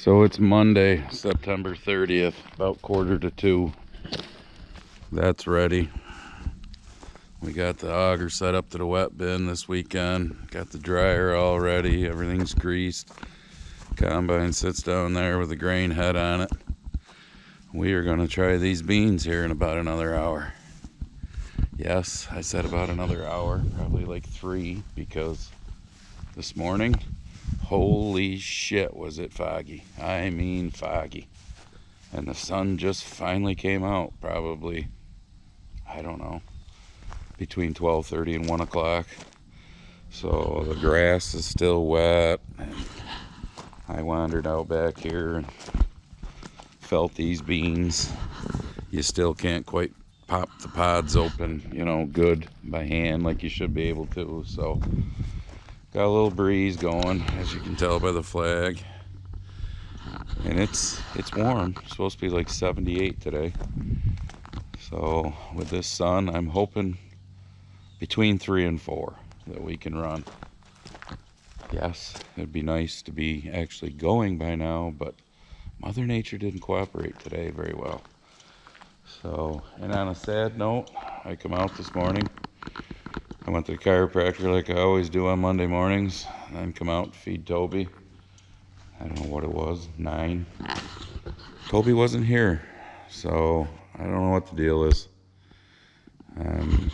So it's Monday, September 30th, about 1:45. That's ready. We got the auger set up to the wet bin this weekend. Got the dryer all ready. Everything's greased. Combine sits down there with a grain head on it. We are going to try these beans here in about another hour. Yes, I said about another hour, probably like 3, because this morning, holy shit, was it foggy. I mean foggy. And the sun just finally came out, probably, I don't know, between 12:30 and 1 o'clock. So the grass is still wet. And I wandered out back here and felt these beans. You still can't quite pop the pods open, you know, good by hand like you should be able to. So got a little breeze going, as you can tell by the flag. And it's warm. It's supposed to be like 78 today. So with this sun, I'm hoping between 3 and 4 that we can run. Yes, it'd be nice to be actually going by now, but Mother Nature didn't cooperate today very well. So, and on a sad note, I come out this morning. I went to the chiropractor like I always do on Monday mornings, and then come out to feed Toby. I don't know what it was, 9. Toby wasn't here, so I don't know what the deal is. I'm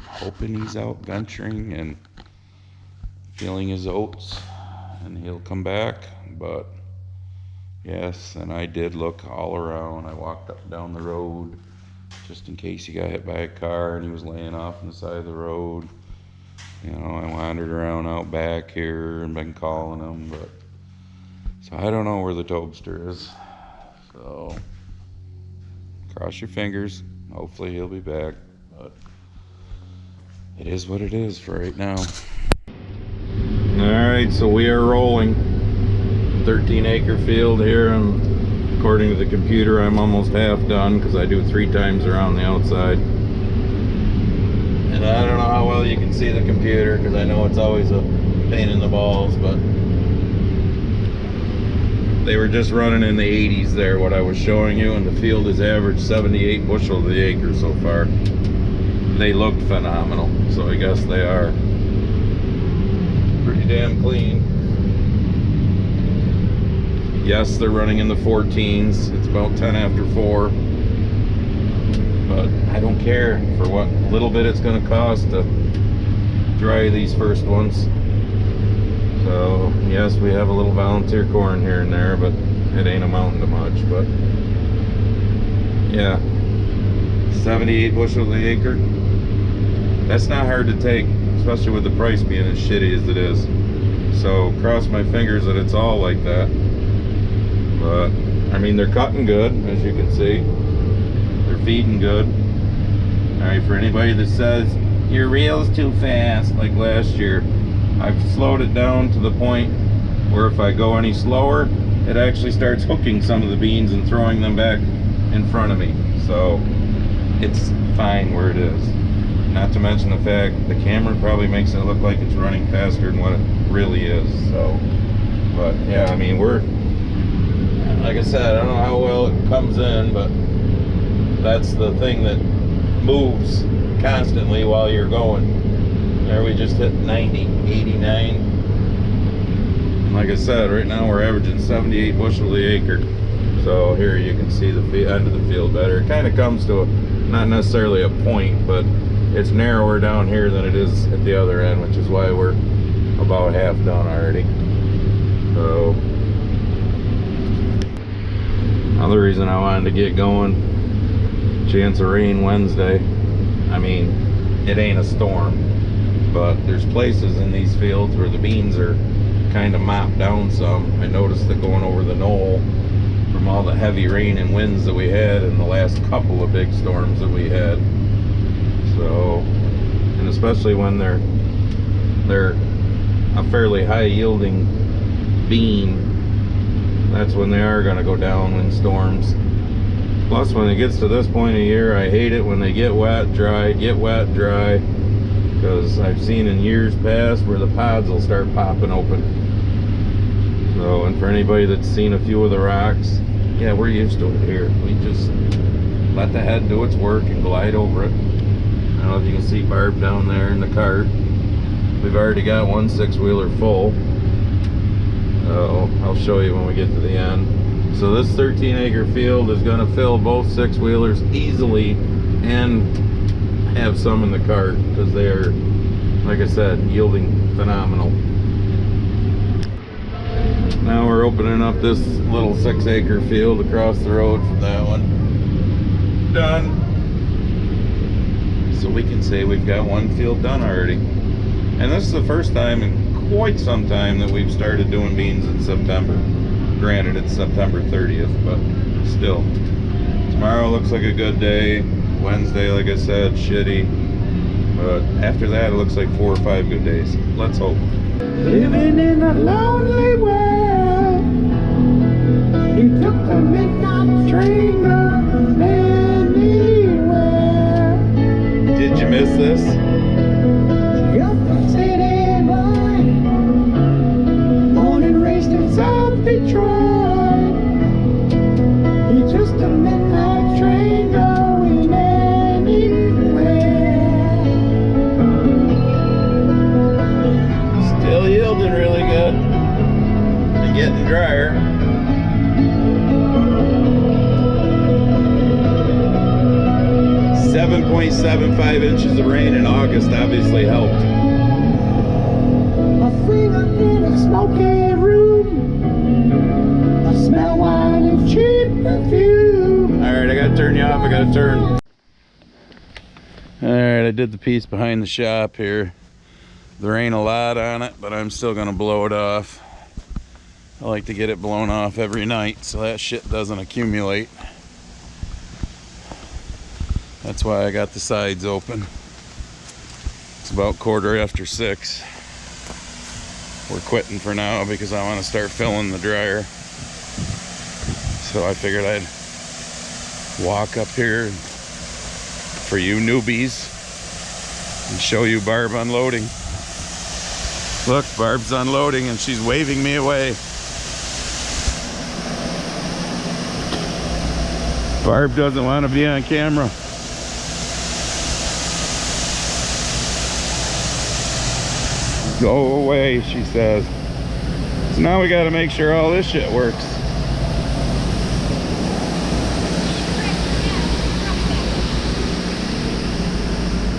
hoping he's out venturing and feeling his oats, and he'll come back, but yes, and I did look all around. I walked up and down the road just in case he got hit by a car and he was laying off on the side of the road. You know, I wandered around out back here and been calling him, but so I don't know where the Tobster is. So cross your fingers. Hopefully he'll be back, but it is what it is for right now. Alright, so we are rolling. 13-acre field here, and according to the computer I'm almost half done because I do 3 times around the outside. And I don't know how well you can see the computer because I know it's always a pain in the balls, but they were just running in the 80s there, what I was showing you, and the field has averaged 78 bushel to the acre so far. They looked phenomenal, so I guess they are pretty damn clean. Yes, they're running in the 14s. It's about 10 after 4. But I don't care for what little bit it's going to cost to dry these first ones. So, yes, we have a little volunteer corn here and there, but it ain't amounting to much. But, yeah, 78 bushel to the acre. That's not hard to take, especially with the price being as shitty as it is. So, cross my fingers that it's all like that. But, I mean, they're cutting good, as you can see. They're feeding good. Alright, for anybody that says, your reel's too fast, like last year, I've slowed it down to the point where if I go any slower, it actually starts hooking some of the beans and throwing them back in front of me. So, it's fine where it is. Not to mention the fact the camera probably makes it look like it's running faster than what it really is. So, but yeah, I mean, we're, like I said, I don't know how well it comes in, but that's the thing that moves constantly while you're going. There we just hit 90, 89. And like I said, right now we're averaging 78 bushel to the acre. So here you can see the end of the field better. It kind of comes to not necessarily a point, but it's narrower down here than it is at the other end, which is why we're about half done already. So another reason I wanted to get going, chance of rain Wednesday. I mean, it ain't a storm, but there's places in these fields where the beans are kind of mopped down some. I noticed that going over the knoll from all the heavy rain and winds that we had in the last couple of big storms that we had. So, and especially when they're a fairly high yielding bean, that's when they are going to go down in storms. Plus, when it gets to this point of year, I hate it when they get wet, dry, because I've seen in years past where the pods will start popping open. So, and for anybody that's seen a few of the rocks, yeah, we're used to it here. We just let the head do its work and glide over it. I don't know if you can see Barb down there in the cart. We've already got one 6-wheeler full. So I'll show you when we get to the end. So this 13-acre field is going to fill both 6-wheelers easily and have some in the cart because they are, like I said, yielding phenomenal. Now we're opening up this little 6-acre field across the road from that one. Done. So we can say we've got one field done already. And this is the first time in quite some time that we've started doing beans in September. Granted, it's September 30th, but still. Tomorrow looks like a good day. Wednesday, like I said, shitty. But after that, it looks like 4 or 5 good days. Let's hope. Living in a lonely world, he took the midnight train going anywhere. Did you miss this? Just a city boy, born and raised in South Detroit. He's just a midnight train going anywhere. Still yielding really good and getting drier. .75 inches of rain in August obviously helped. A finger in a smoky room, I smell wine and cheap perfume. Alright, I gotta turn you off, I gotta turn. Alright, I did the piece behind the shop here. There ain't a lot on it, but I'm still gonna blow it off. I like to get it blown off every night so that shit doesn't accumulate. That's why I got the sides open. It's about 6:15. We're quitting for now because I want to start filling the dryer. So I figured I'd walk up here for you newbies and show you Barb unloading. Look, Barb's unloading and she's waving me away. Barb doesn't want to be on camera. Go away, she says. So now we got to make sure all this shit works.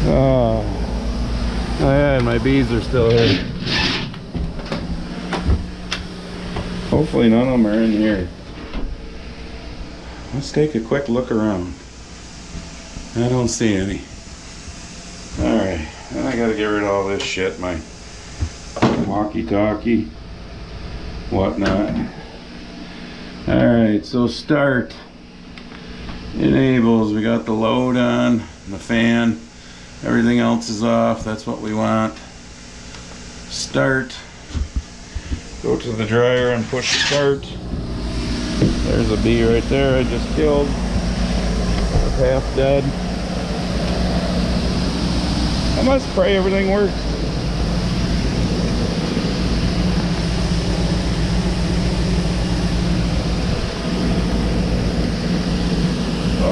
Oh, yeah, my bees are still here. Hopefully none of them are in here. Let's take a quick look around. I don't see any. Alright, then I gotta get rid of all this shit, my walkie-talkie, whatnot. Alright, so start. Enables, we got the load on, the fan. Everything else is off, that's what we want. Start. Go to the dryer and push start. There's a bee right there I just killed. It's half dead. I must pray everything works.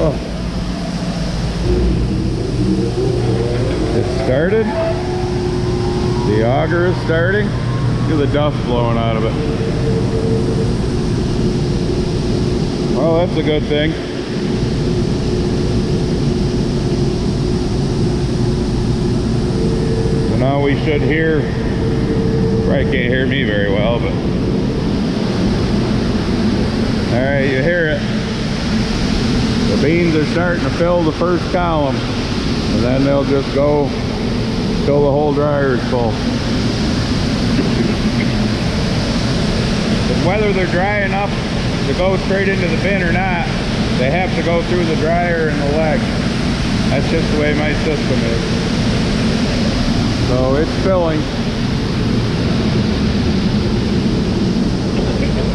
Oh. It started. The auger is starting. Look at the dust blowing out of it. Well, that's a good thing. So now we should hear, probably can't hear me very well, but alright, you hear it. The beans are starting to fill the first column, and then they'll just go till the whole dryer is full. But whether they're dry enough to go straight into the bin or not, they have to go through the dryer and the leg. That's just the way my system is. So it's filling.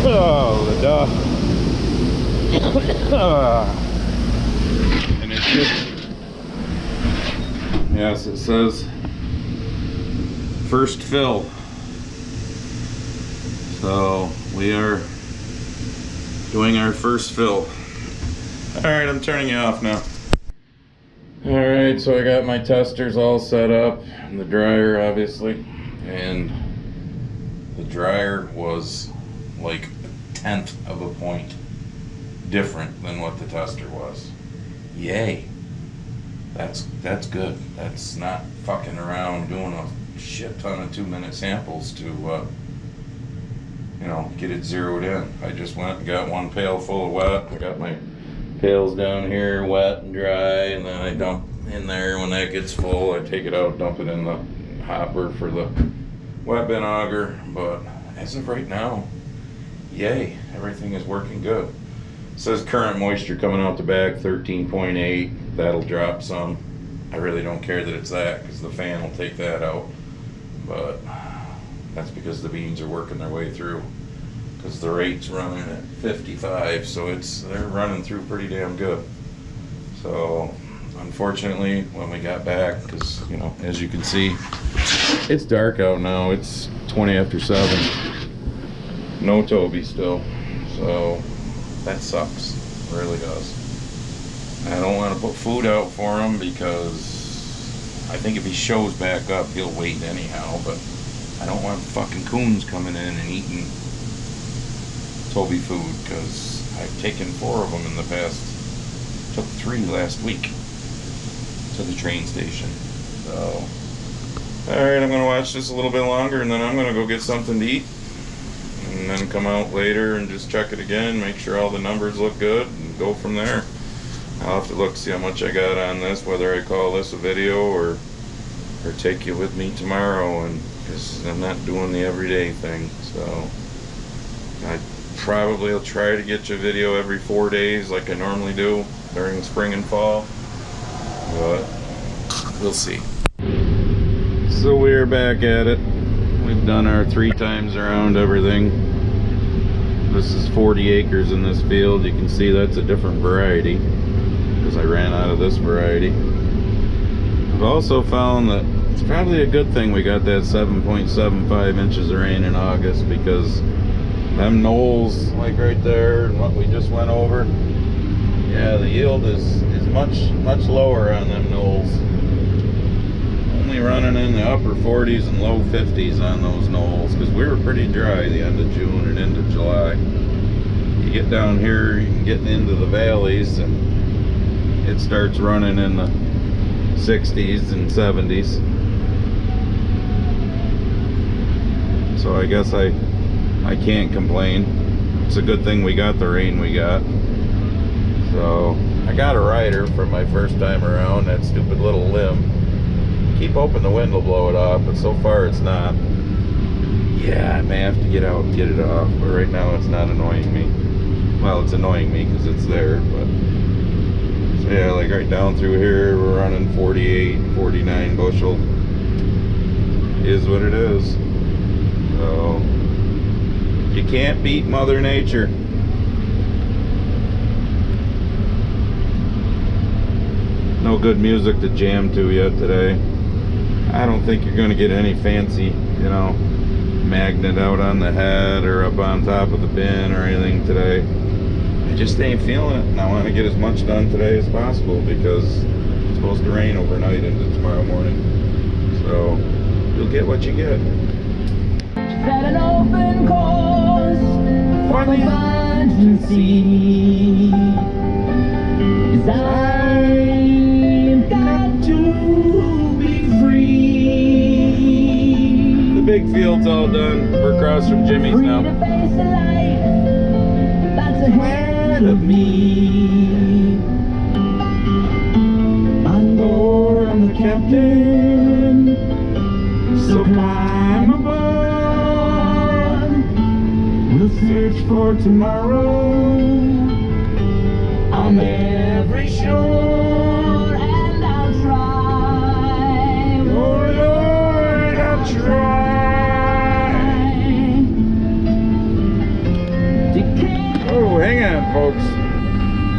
Oh, the dust. And it's just, yes, it says first fill. So we are doing our first fill. Alright, I'm turning you off now. Alright, so I got my testers all set up, and the dryer obviously, and the dryer was like 1/10 of a point different than what the tester was. Yay. That's good. That's not fucking around doing a shit ton of 2-minute samples to you know, get it zeroed in. I just went and got one pail full of wet. I got my pails down here wet and dry, and then I dump in there. When that gets full, I take it out, dump it in the hopper for the wet bin auger. But as of right now, yay, everything is working good. It says current moisture coming out the back 13.8. That'll drop some. I really don't care that it's that, because the fan will take that out. But that's because the beans are working their way through, because the rate's running at 55, so they're running through pretty damn good. So unfortunately, when we got back, because you know, as you can see, it's dark out now. It's 20 after 7. No Toby still, so that sucks. It really does. I don't want to put food out for him, because I think if he shows back up, he'll wait anyhow. But I don't want fucking coons coming in and eating Toby food, because I've taken 4 of them in the past. Took 3 last week to the train station. So, alright, I'm gonna watch this a little bit longer, and then I'm gonna go get something to eat, and then come out later and just check it again, make sure all the numbers look good, and go from there. I'll have to look, see how much I got on this, whether I call this a video or take you with me tomorrow, and because I'm not doing the everyday thing. So I probably will try to get you a video every 4 days like I normally do during spring and fall, but we'll see. So we're back at it. We've done our 3 times around everything. This is 40 acres in this field. You can see that's a different variety, because I ran out of this variety. I've also found that it's probably a good thing we got that 7.75 inches of rain in August, because them knolls, like right there and what we just went over, yeah, the yield is much lower on them knolls. Only running in the upper 40s and low 50s on those knolls, because we were pretty dry the end of June and into July. You get down here, you can get into the valleys, and it starts running in the 60s and 70s. So I guess I can't complain. It's a good thing we got the rain we got. So I got a rider for my first time around, that stupid little limb. Keep hoping the wind will blow it off, but so far it's not. Yeah, I may have to get out and get it off, but right now it's not annoying me. Well, it's annoying me because it's there, but so yeah, like right down through here we're running 48, 49 bushel. Is what it is. So you can't beat Mother Nature. No good music to jam to yet today. I don't think you're gonna get any fancy, you know, magnet out on the head or up on top of the bin or anything today. I just ain't feeling it, and I want to get as much done today as possible, because it's supposed to rain overnight into tomorrow morning. So you'll get what you get. Set an open course for the emergency. 'Cause I've got to be free. The big field's all done. We're across from Jimmy's Free now. to face the life that's ahead of me. On board, I'm the captain, so climb aboard. We'll search for tomorrow on every shore, and I'll try, oh Lord, I'll try to Oh, hang on, folks.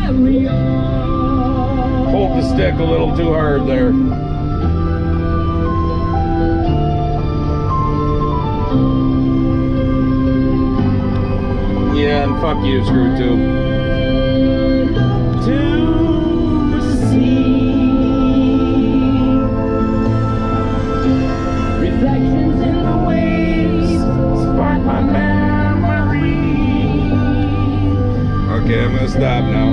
carry on. Hold the stick a little too hard there. you, Screw Tube. To see reflections in the waves spark my memory. Okay, I'm gonna stop now.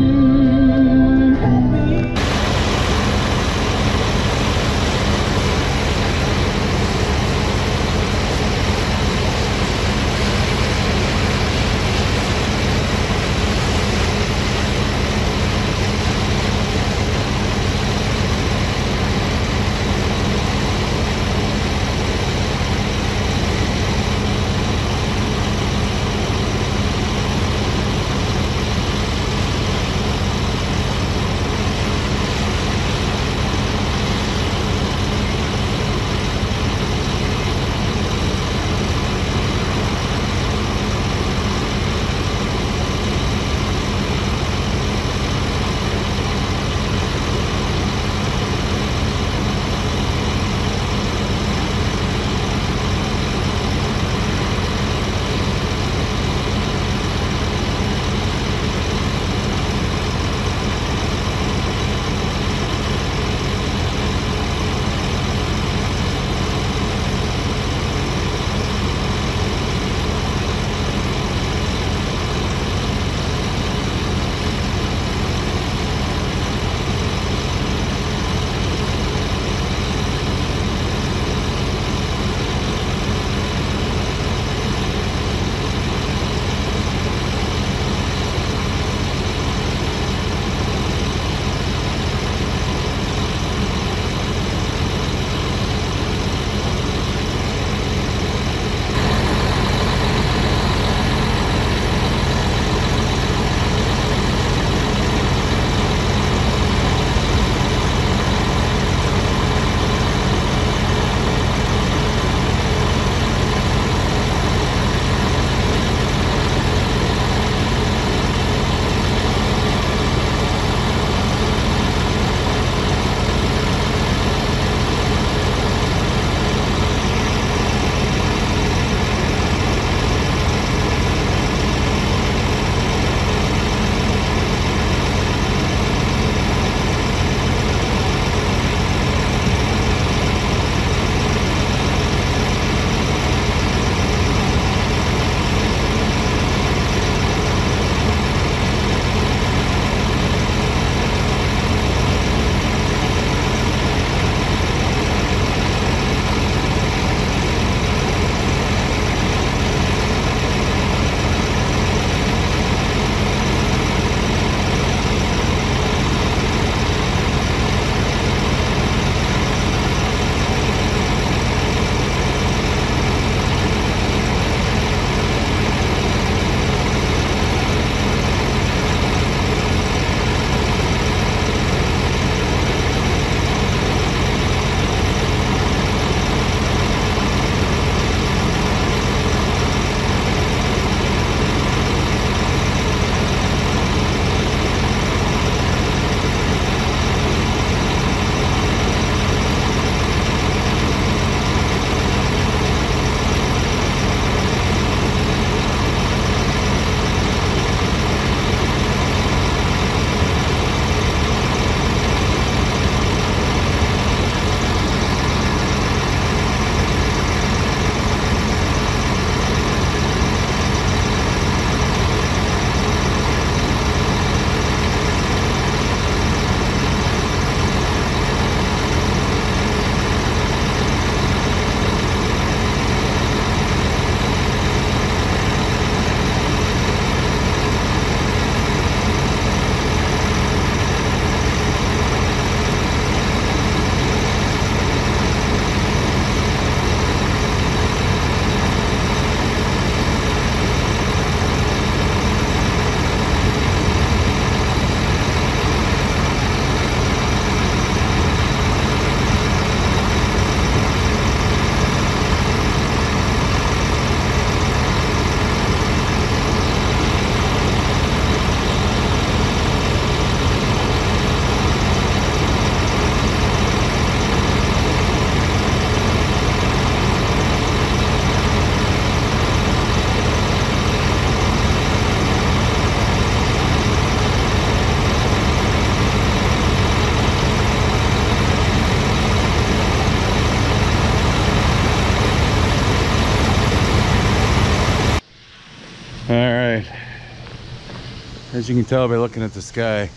As you can tell by looking at the sky,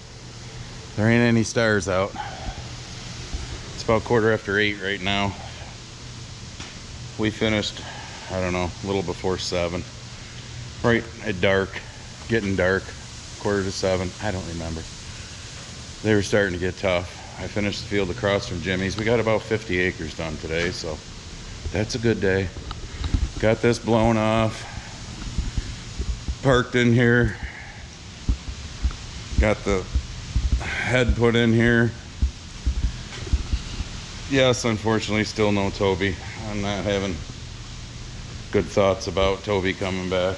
there ain't any stars out. It's about 8:15 right now. We finished, I don't know, a little before 7. Right at dark, getting dark, 6:45, I don't remember. They were starting to get tough. I finished the field across from Jimmy's. We got about 50 acres done today, so that's a good day. Got this blown off, parked in here, got the head put in here. Yes, unfortunately, still no Toby. I'm not having good thoughts about Toby coming back.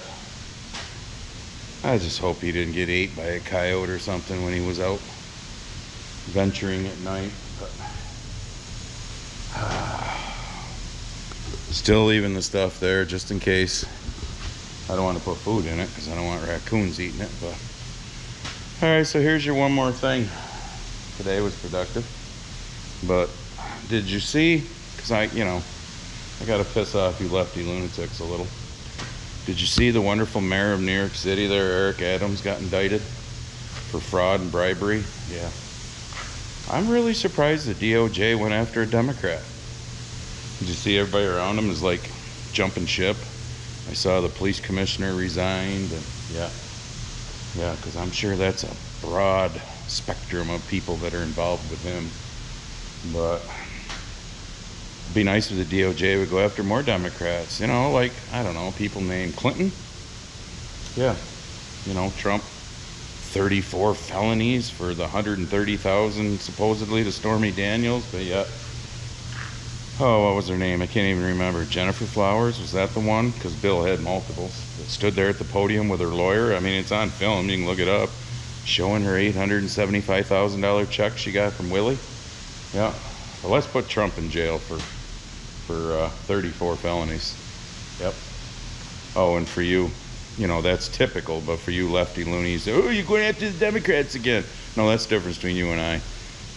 I just hope he didn't get ate by a coyote or something when he was out venturing at night. But, still leaving the stuff there just in case. I don't want to put food in it because I don't want raccoons eating it. But all right, so here's your one more thing. Today was productive, but did you see? Because I got to piss off you lefty lunatics a little. Did you see the wonderful mayor of New York City there, Eric Adams, got indicted for fraud and bribery? Yeah. I'm really surprised the DOJ went after a Democrat. Did you see everybody around him is like jumping ship? I saw the police commissioner resigned, and yeah, because I'm sure that's a broad spectrum of people that are involved with him. But it'd be nice if the DOJ would go after more Democrats. Like, I don't know, people named Clinton. Yeah, Trump, 34 felonies for the 130,000 supposedly to Stormy Daniels, but yeah. Oh, what was her name? I can't even remember. Jennifer Flowers, was that the one? Because Bill had multiples. That stood there at the podium with her lawyer. I mean, it's on film. You can look it up. Showing her $875,000 check she got from Willie. Yeah. Well, let's put Trump in jail for 34 felonies. Yep. Oh, and for you, that's typical. But for you lefty loonies, oh, you're going after the Democrats again. No, that's the difference between you and I.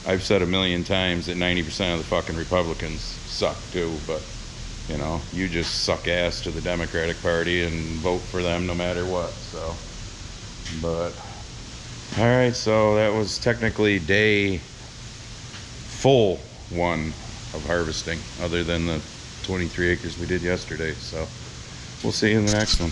I've said a million times that 90% of the fucking Republicans suck too, but you just suck ass to the Democratic Party and vote for them no matter what. So, but all right, so that was technically day full 1 of harvesting, other than the 23 acres we did yesterday. So we'll see you in the next one.